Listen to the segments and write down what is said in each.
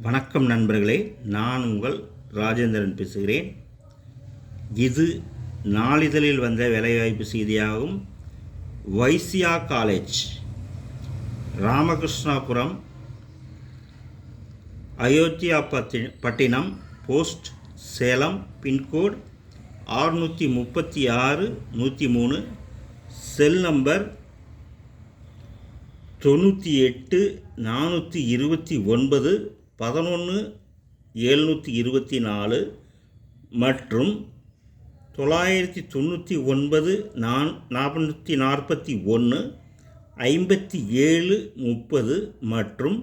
வணக்கம் நண்பர்களே, நான் உங்கள் ராஜேந்திரன் பேசுகிறேன். இது நாளிதழில் வந்த வேலைவாய்ப்பு செய்தியாகும். Vysya college, Ramakrishnapuram, Ayothiya Pattinam, post Salem, pincode 636-103, cell number 98-429-11-724 மற்றும் 941-441-5730 மற்றும்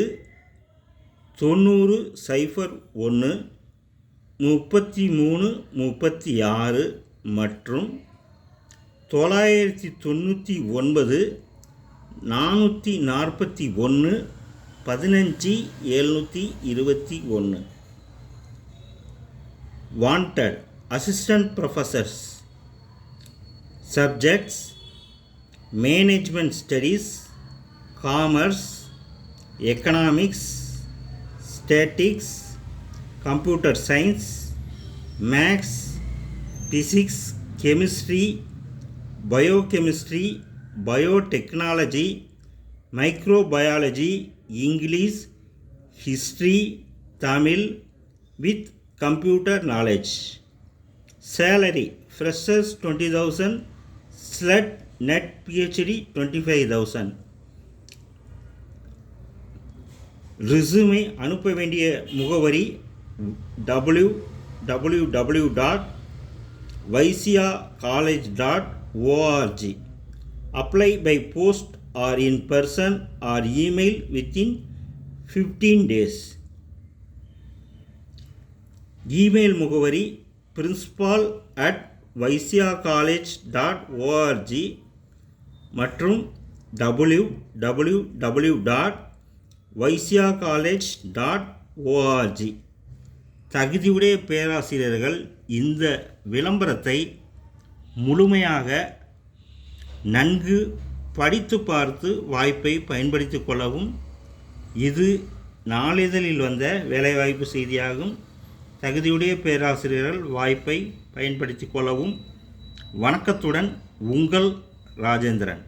97-90-01-33-36 மற்றும் 999-441-15-721. Wanted assistant professors. Subjects: management studies, commerce, economics, statistics, computer science, maths, physics, chemistry, biochemistry, biotechnology, microbiology, English, history, Tamil with computer knowledge. Salary: freshers 20,000, SLET net PhD 25,000. resume அனுப்ப வேண்டிய முகவரி www.vaisyacollege.org. apply by post or in person or email within 15 days. email முகவரி principal@vaisyacollege.org மற்றும் www.vaisyacollege.org. தகுதியுடைய பேராசிரியர்கள் இந்த விளம்பரத்தை முழுமையாக நன்கு படித்து பார்த்து வாய்ப்பை பயன்படுத்தி கொள்ளவும். இது நாளிதழில் வந்த வேலைவாய்ப்பு செய்தியாகும். தகுதியுடைய பேராசிரியர்கள் வாய்ப்பை பயன்படுத்தி கொள்ளவும். வணக்கத்துடன் உங்கள் ராஜேந்திரன்.